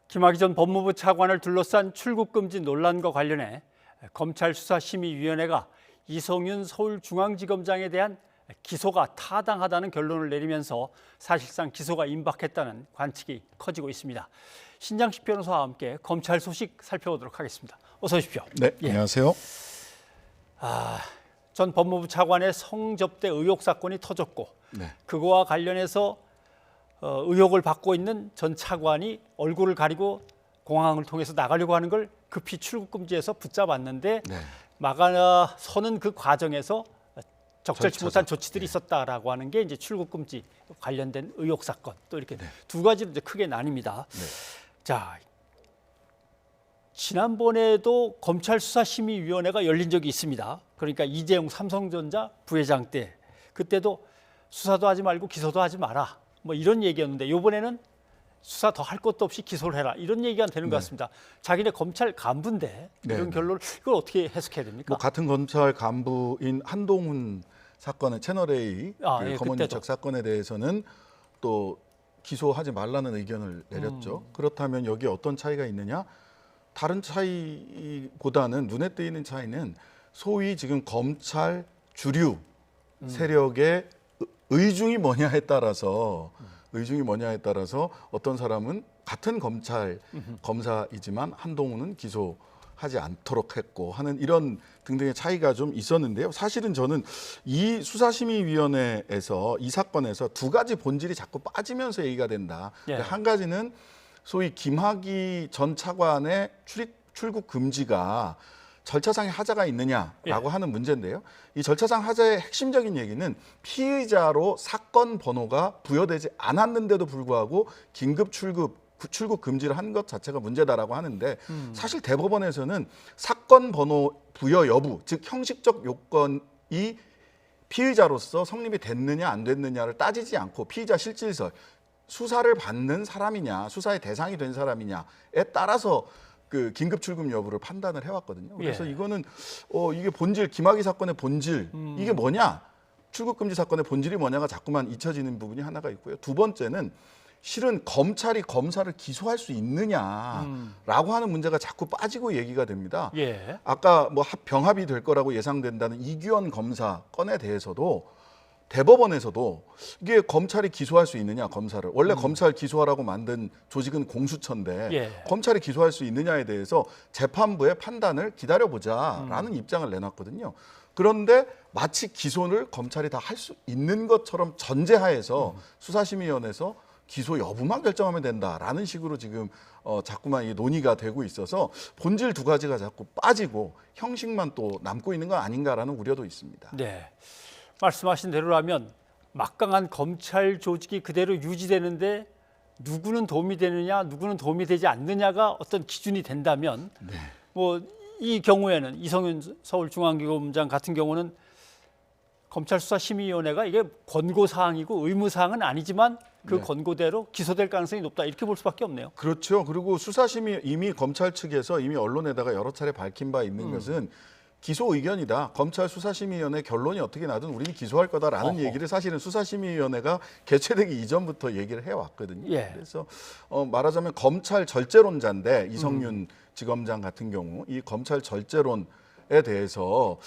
김학의 전 법무부 차관을 둘러싼 출국 금지 논란과 관련해 검찰수사심의위원회가 이성윤 서울중앙지검장에 대한 기소가 타당하다는 결론을 내리면서 사실상 기소가 임박했다는 관측이 커지고 있습니다. 신장식 변호사와 함께 검찰 소식 살펴보도록 하겠습니다. 어서 오십시오. 네, 안녕하세요. 전 법무부 차관의 성접대 의혹 사건이 터졌고 그거와 관련해서 의혹을 받고 있는 전 차관이 얼굴을 가리고 공항을 통해서 나가려고 하는 걸 급히 출국금지에서 붙잡았는데 막아서는 그 과정에서 적절치 못한 조치들이 있었다라고 하는 게 이제 출국금지 관련된 의혹 사건, 또 이렇게 두 가지로 이제 크게 나뉩니다. 자, 지난번에도 검찰수사심의위원회가 열린 적이 있습니다. 그러니까 이재용 삼성전자 부회장 때, 그때도 수사도 하지 말고 기소도 하지 마라, 뭐 이런 얘기였는데 이번에는 수사 더 할 것도 없이 기소를 해라, 이런 얘기가 되는 것 같습니다. 자기네 검찰 간부인데 이런 결론을 이걸 어떻게 해석해야 됩니까? 뭐 같은 검찰 간부인 한동훈 사건의 채널A 검언유착 사건에 대해서는 또 기소하지 말라는 의견을 내렸죠. 그렇다면 여기에 어떤 차이가 있느냐? 다른 차이보다는 눈에 띄는 차이는 소위 지금 검찰 주류 세력의 의중이 뭐냐에 따라서 어떤 사람은 같은 검찰 검사이지만 한동훈은 기소하지 않도록 했고 하는 이런 등등의 차이가 좀 있었는데요. 사실은 저는 이 수사심의위원회에서 이 사건에서 두 가지 본질이 자꾸 빠지면서 얘기가 된다. 한 가지는 소위 김학의 전 차관의 출국 금지가 절차상의 하자가 있느냐라고 하는 문제인데요. 이 절차상 하자의 핵심적인 얘기는 피의자로 사건 번호가 부여되지 않았는데도 불구하고 긴급 출국 금지를 한 것 자체가 문제다라고 하는데, 사실 대법원에서는 사건 번호 부여 여부, 즉 형식적 요건이 피의자로서 성립이 됐느냐 안 됐느냐를 따지지 않고 피의자 실질설, 수사를 받는 사람이냐, 수사의 대상이 된 사람이냐에 따라서 그 긴급 출국 여부를 판단을 해왔거든요. 그래서 이거는 이게 본질, 김학의 사건의 본질, 이게 뭐냐, 출국금지 사건의 본질이 뭐냐가 자꾸만 잊혀지는 부분이 하나가 있고요. 두 번째는 실은 검찰이 검사를 기소할 수 있느냐라고 하는 문제가 자꾸 빠지고 얘기가 됩니다. 아까 뭐 병합이 될 거라고 예상된다는 이규현 검사 건에 대해서도 대법원에서도 이게 검찰이 기소할 수 있느냐, 검사를 원래 검찰 기소하라고 만든 조직은 공수처인데 검찰이 기소할 수 있느냐에 대해서 재판부의 판단을 기다려보자라는 입장을 내놨거든요. 그런데 마치 기소를 검찰이 다 할 수 있는 것처럼 전제하에서 수사심의위원회에서 기소 여부만 결정하면 된다라는 식으로 지금 자꾸만 이 논의가 되고 있어서 본질 두 가지가 자꾸 빠지고 형식만 또 남고 있는 거 아닌가라는 우려도 있습니다. 네. 말씀하신 대로라면 막강한 검찰 조직이 그대로 유지되는데 누구는 도움이 되느냐, 누구는 도움이 되지 않느냐가 어떤 기준이 된다면 뭐 이 경우에는 이성윤 서울중앙지검장 같은 경우는 검찰수사심의위원회가 이게 권고사항이고 의무사항은 아니지만 그 권고대로 기소될 가능성이 높다, 이렇게 볼 수밖에 없네요. 그렇죠. 그리고 수사심의 이미 검찰 측에서 이미 언론에다가 여러 차례 밝힌 바 있는 것은 기소 의견이다. 검찰 수사심의위원회 결론이 어떻게 나든 우리는 기소할 거다라는 얘기를 사실은 수사심의위원회가 개최되기 이전부터 얘기를 해왔거든요. 그래서 말하자면 검찰 절제론자인데 이성윤 지검장 같은 경우 이 검찰 절제론에 대해서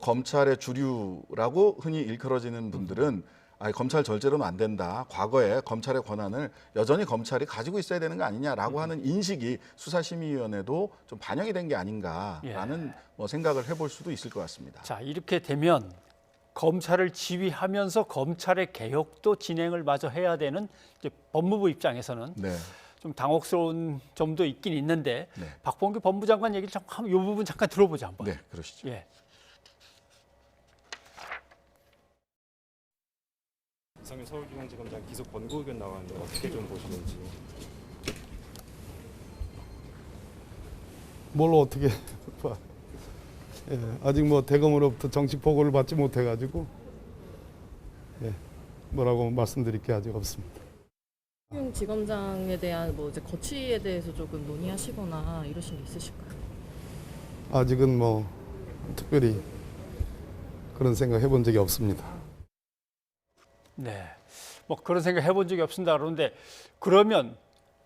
검찰의 주류라고 흔히 일컬어지는 분들은 검찰 절제로는 안 된다. 과거에 검찰의 권한을 여전히 검찰이 가지고 있어야 되는 거 아니냐라고 하는 인식이 수사심의위원회도 좀 반영이 된 게 아닌가라는 뭐 생각을 해볼 수도 있을 것 같습니다. 자, 이렇게 되면 검찰을 지휘하면서 검찰의 개혁도 진행을 마저 해야 되는 이제 법무부 입장에서는 좀 당혹스러운 점도 있긴 있는데 박범계 법무장관 얘기를 잠깐, 이 부분 잠깐 들어보자 한번. 네, 그러시죠. 이성윤 서울중앙지검장 기소 권고 의견 나왔는데 어떻게 좀 보시는지. 뭘 어떻게 봐. 아직 뭐 대검으로부터 정식 보고를 받지 못해가지고 뭐라고 말씀드릴 게 아직 없습니다. 이성윤 지검장에 대한 뭐 이제 거취에 대해서 조금 논의하시거나 이러신 게 있으실까요? 아직은 뭐 특별히 그런 생각 해본 적이 없습니다. 네, 뭐 그런 생각 해본 적이 없습니다. 그런데 그러면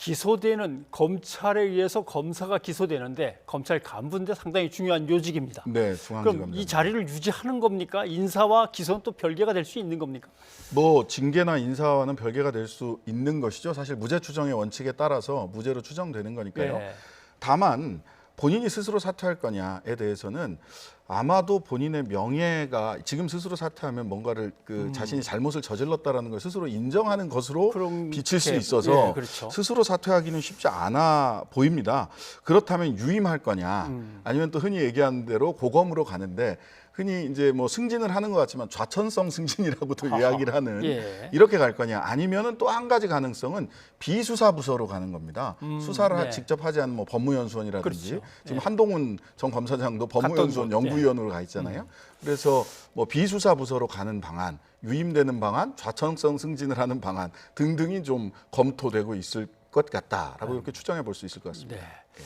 기소되는 검찰에 의해서 검사가 기소되는데 검찰 간부인데 상당히 중요한 요직입니다. 네, 그럼 중앙지검장. 이 자리를 유지하는 겁니까? 인사와 기소는 또 별개가 될 수 있는 겁니까? 뭐 징계나 인사와는 별개가 될 수 있는 것이죠. 사실 무죄 추정의 원칙에 따라서 무죄로 추정되는 거니까요. 네. 다만 본인이 스스로 사퇴할 거냐에 대해서는 아마도 본인의 명예가 지금 스스로 사퇴하면 뭔가를 자신이 잘못을 저질렀다라는 걸 스스로 인정하는 것으로 그런 비칠 수 게, 있어서 예, 그렇죠. 스스로 사퇴하기는 쉽지 않아 보입니다. 그렇다면 유임할 거냐 아니면 또 흔히 얘기하는 대로 고검으로 가는데 흔히 이제 뭐 승진을 하는 것 같지만 좌천성 승진이라고도 이야기를 하는 예. 이렇게 갈 거냐 아니면은 또 한 가지 가능성은 비수사 부서로 가는 겁니다. 수사를 네. 직접 하지 않는 뭐 법무연수원이라든지 그렇죠. 지금 예. 한동훈 전 검사장도 법무연수원 갔던 곳. 연구위원으로 가 있잖아요. 그래서 뭐 비수사 부서로 가는 방안, 유임되는 방안, 좌천성 승진을 하는 방안 등등이 좀 검토되고 있을 것 같다라고 이렇게 추정해 볼 수 있을 것 같습니다. 네.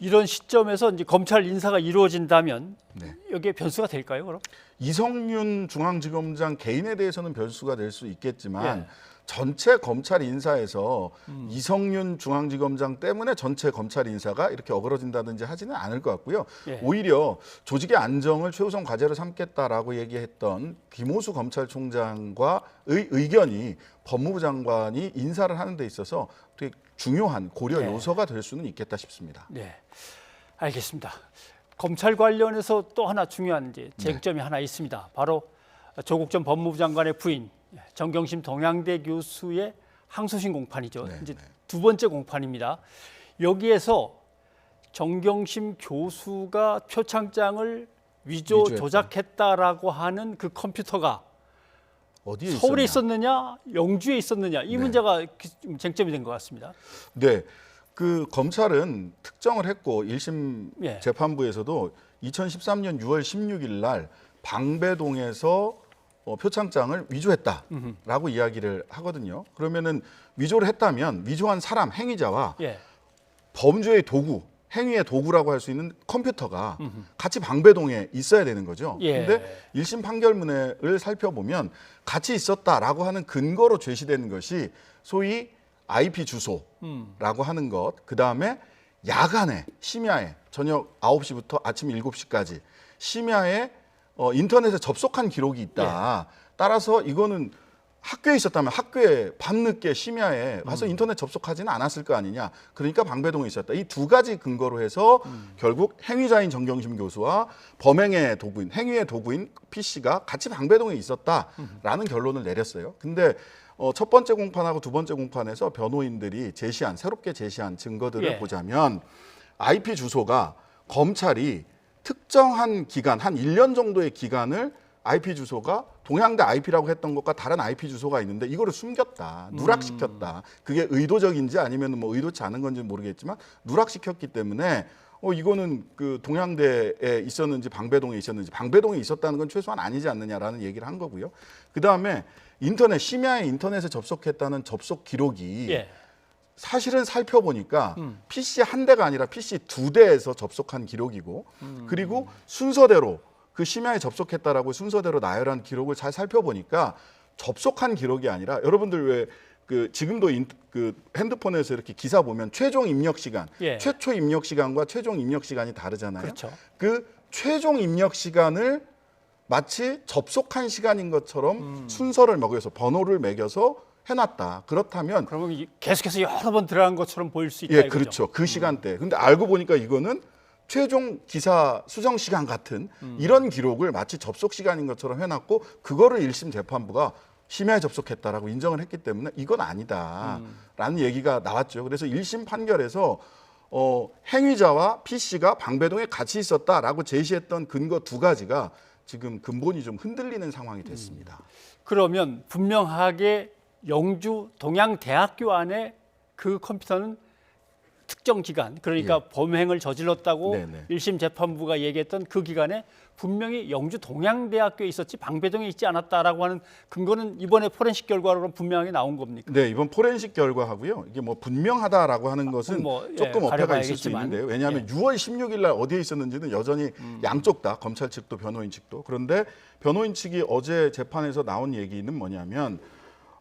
이런 시점에서 이제 검찰 인사가 이루어진다면 네. 여기에 변수가 될까요, 그럼? 이성윤 중앙지검장 개인에 대해서는 변수가 될 수 있겠지만 예. 전체 검찰 인사에서 이성윤 중앙지검장 때문에 전체 검찰 인사가 이렇게 어그러진다든지 하지는 않을 것 같고요. 예. 오히려 조직의 안정을 최우선 과제로 삼겠다라고 얘기했던 김호수 검찰총장과의 의견이 법무부 장관이 인사를 하는 데 있어서 되게 중요한 고려 예. 요소가 될 수는 있겠다 싶습니다. 네, 알겠습니다. 검찰 관련해서 또 하나 중요한 이제 쟁점이 하나 있습니다. 바로 조국 전 법무부 장관의 부인 정경심 동양대 교수의 항소심 공판이죠. 네, 이제 네. 두 번째 공판입니다. 여기에서 정경심 교수가 표창장을 위조했다. 조작했다라고 하는 그 컴퓨터가 어디에 서울에 있었냐? 있었느냐, 영주에 있었느냐 이 네. 문제가 쟁점이 된 것 같습니다. 네, 그 검찰은 특정을 했고 1심 예. 재판부에서도 2013년 6월 16일 날 방배동에서 표창장을 위조했다라고 이야기를 하거든요. 그러면은 위조를 했다면 위조한 사람 행위자와 예. 범죄의 도구, 행위의 도구라고 할 수 있는 컴퓨터가 같이 방배동에 있어야 되는 거죠. 예. 근데 1심 판결문을 살펴보면 같이 있었다라고 하는 근거로 제시되는 것이 소위 IP 주소라고 하는 것, 그다음에 야간에 심야에 저녁 9시부터 아침 7시까지 심야에 인터넷에 접속한 기록이 있다. 따라서 이거는 학교에 있었다면 학교에 밤늦게 심야에 와서 인터넷 접속하지는 않았을 거 아니냐. 그러니까 방배동에 있었다. 이 두 가지 근거로 해서 결국 행위자인 정경심 교수와 범행의 도구인, 행위의 도구인 PC가 같이 방배동에 있었다라는 결론을 내렸어요. 근데 첫 번째 공판하고 두 번째 공판에서 변호인들이 새롭게 제시한 증거들을 예. 보자면 IP 주소가 검찰이 특정한 기간, 한 1년 정도의 기간을 IP 주소가 동양대 IP라고 했던 것과 다른 IP 주소가 있는데 이거를 숨겼다, 누락시켰다. 그게 의도적인지 아니면 뭐 의도치 않은 건지 모르겠지만 누락시켰기 때문에 이거는 그 동양대에 있었는지 방배동에 있었는지 방배동에 있었다는 건 최소한 아니지 않느냐라는 얘기를 한 거고요. 그 다음에 심야에 인터넷에 접속했다는 접속 기록이 예. 사실은 살펴보니까 PC 한 대가 아니라 PC 두 대에서 접속한 기록이고 그리고 순서대로 그 심야에 접속했다라고 순서대로 나열한 기록을 잘 살펴보니까 접속한 기록이 아니라 여러분들 왜 그 지금도 그 핸드폰에서 이렇게 기사 보면 최종 입력 시간, 예. 최초 입력 시간과 최종 입력 시간이 다르잖아요. 그렇죠. 그 최종 입력 시간을 마치 접속한 시간인 것처럼 순서를 먹여서 번호를 매겨서 해놨다. 그렇다면 그러면 계속해서 여러 번 들어간 것처럼 보일 수 있다. 예, 이거죠? 그렇죠. 그 시간대. 근데 알고 보니까 이거는 최종 기사 수정 시간 같은 이런 기록을 마치 접속 시간인 것처럼 해놨고 그거를 1심 재판부가 심야에 접속했다라고 인정을 했기 때문에 이건 아니다라는 얘기가 나왔죠. 그래서 1심 판결에서 행위자와 PC가 방배동에 같이 있었다라고 제시했던 근거 두 가지가 지금 근본이 좀 흔들리는 상황이 됐습니다. 그러면 분명하게 영주 동양대학교 안에 그 컴퓨터는 특정 기간, 그러니까 범행을 저질렀다고 네네. 1심 재판부가 얘기했던 그 기간에 분명히 영주 동양대학교에 있었지 방배동에 있지 않았다라고 하는 근거는 이번에 포렌식 결과로 분명하게 나온 겁니까? 네, 이번 포렌식 결과하고요. 이게 뭐 분명하다라고 하는 것은 조금 어폐가 있을 수 있는데요. 왜냐하면 6월 16일 날 어디에 있었는지는 여전히 양쪽 다 검찰 측도 변호인 측도. 그런데 변호인 측이 어제 재판에서 나온 얘기는 뭐냐면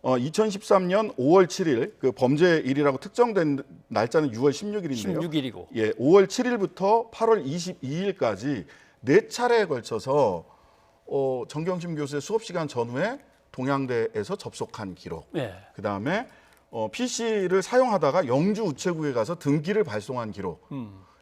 2013년 5월 7일 그 범죄일이라고 특정된 날짜는 6월 16일인데요. 16일이고. 예, 5월 7일부터 8월 22일까지 4차례에 걸쳐서 정경심 교수의 수업 시간 전후에 동양대에서 접속한 기록. 예. 그다음에 PC를 사용하다가 영주 우체국에 가서 등기를 발송한 기록.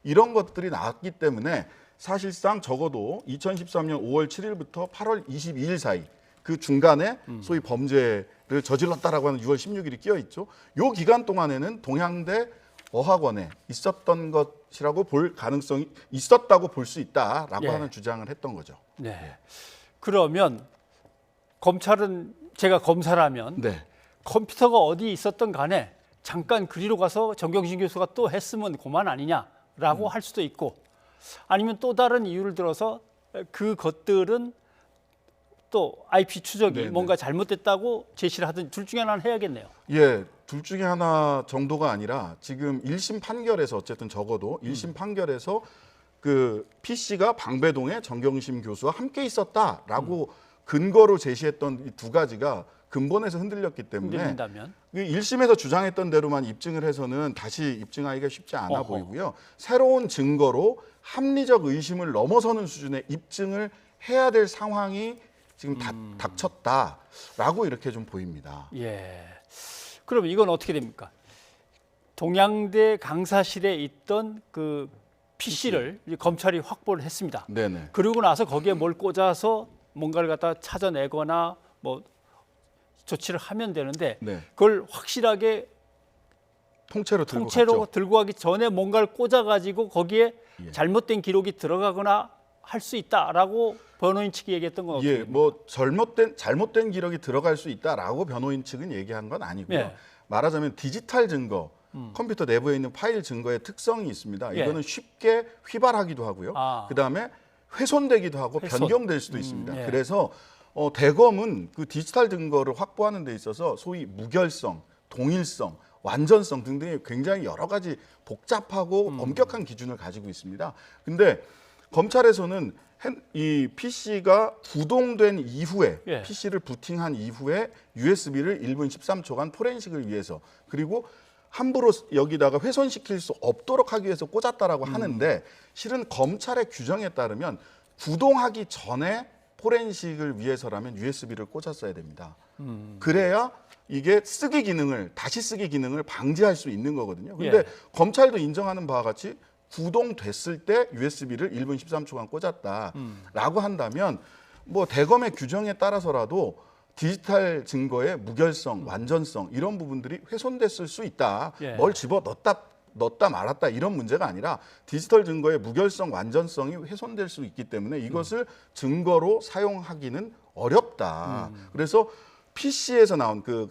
이런 것들이 나왔기 때문에 사실상 적어도 2013년 5월 7일부터 8월 22일 사이 그 중간에 소위 범죄를 저질렀다라고 하는 6월 16일이 끼어 있죠. 요 기간 동안에는 동양대 어학원에 있었던 것이라고 볼 가능성이 있었다고 볼 수 있다라고 예. 하는 주장을 했던 거죠. 네. 그러면 검찰은 제가 검사라면 네. 컴퓨터가 어디 있었던 간에 잠깐 그리로 가서 정경심 교수가 또 했으면 그만 아니냐라고 할 수도 있고 아니면 또 다른 이유를 들어서 그 것들은 또 IP 추적이 네네. 뭔가 잘못됐다고 제시를 하든 둘 중에 하나는 해야겠네요. 예, 둘 중에 하나 정도가 아니라 지금 1심 판결에서 어쨌든 적어도 1심 판결에서 그 PC가 방배동에 정경심 교수와 함께 있었다라고 근거로 제시했던 이 두 가지가 근본에서 흔들렸기 때문에 흔들린다면 1심에서 주장했던 대로만 입증을 해서는 다시 입증하기가 쉽지 않아 어허. 보이고요. 새로운 증거로 합리적 의심을 넘어서는 수준의 입증을 해야 될 상황이 지금 닥쳤다라고 이렇게 좀 보입니다. 예. 그럼 이건 어떻게 됩니까? 동양대 강사실에 있던 그 PC를 검찰이 확보를 했습니다. 네네. 그러고 나서 거기에 뭘 꽂아서 뭔가를 갖다 찾아내거나 뭐 조치를 하면 되는데 네. 그걸 확실하게 통째로 들고 가기 전에 뭔가를 꽂아가지고 거기에 예. 잘못된 기록이 들어가거나 할 수 있다라고 변호인 측이 얘기했던 건 어떻게 예, 됩니까? 뭐 잘못된 기록이 들어갈 수 있다라고 변호인 측은 얘기한 건 아니고요. 예. 말하자면 디지털 증거, 컴퓨터 내부에 있는 파일 증거의 특성이 있습니다. 예. 이거는 쉽게 휘발하기도 하고요. 아. 그다음에 훼손되기도 하고 훼손. 변경될 수도 있습니다. 예. 그래서 대검은 그 디지털 증거를 확보하는 데 있어서 소위 무결성, 동일성, 완전성 등등의 굉장히 여러 가지 복잡하고 엄격한 기준을 가지고 있습니다. 근데 검찰에서는 이 PC가 구동된 이후에 예. PC를 부팅한 이후에 USB를 1분 13초간 포렌식을 위해서 그리고 함부로 여기다가 훼손시킬 수 없도록 하기 위해서 꽂았다라고 하는데 실은 검찰의 규정에 따르면 구동하기 전에 포렌식을 위해서라면 USB를 꽂았어야 됩니다. 그래야 이게 다시 쓰기 기능을 방지할 수 있는 거거든요. 근데 예. 검찰도 인정하는 바와 같이 구동됐을 때 USB를 1분 13초간 꽂았다라고 한다면 뭐 대검의 규정에 따라서라도 디지털 증거의 무결성, 완전성 이런 부분들이 훼손됐을 수 있다. 예. 뭘 집어 넣었다 말았다 이런 문제가 아니라 디지털 증거의 무결성, 완전성이 훼손될 수 있기 때문에 이것을 증거로 사용하기는 어렵다. 그래서 PC에서 나온 그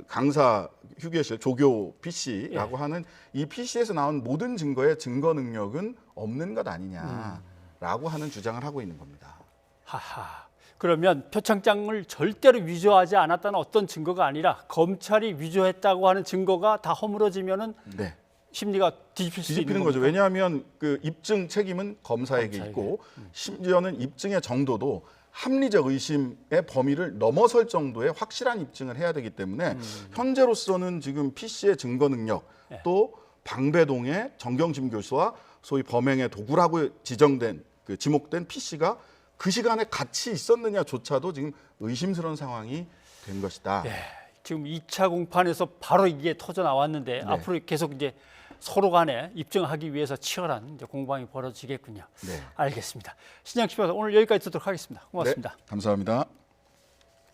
강사 휴게실 조교 PC라고 하는 이 PC에서 나온 모든 증거의 증거 능력은 없는 것 아니냐라고 하는 주장을 하고 있는 겁니다. 하하. 그러면 표창장을 절대로 위조하지 않았다는 어떤 증거가 아니라 검찰이 위조했다고 하는 증거가 다 허물어지면은 네. 심리가 뒤집힐 수 있는 뒤집히는 거죠. 겁니까? 왜냐하면 그 입증 책임은 검사에게 있고 심지어는 입증의 정도도 합리적 의심의 범위를 넘어설 정도의 확실한 입증을 해야 되기 때문에 현재로서는 지금 PC의 증거 능력 네. 또 방배동의 정경심 교수와 소위 범행의 도구라고 지목된 PC가 그 시간에 같이 있었느냐조차도 지금 의심스러운 상황이 된 것이다. 예, 지금 2차 공판에서 바로 이게 터져 나왔는데 앞으로 계속 이제 서로 간에 입증하기 위해서 치열한 이제 공방이 벌어지겠군요. 네. 알겠습니다. 신장식 변호사 오늘 여기까지 듣도록 하겠습니다. 고맙습니다. 네, 감사합니다.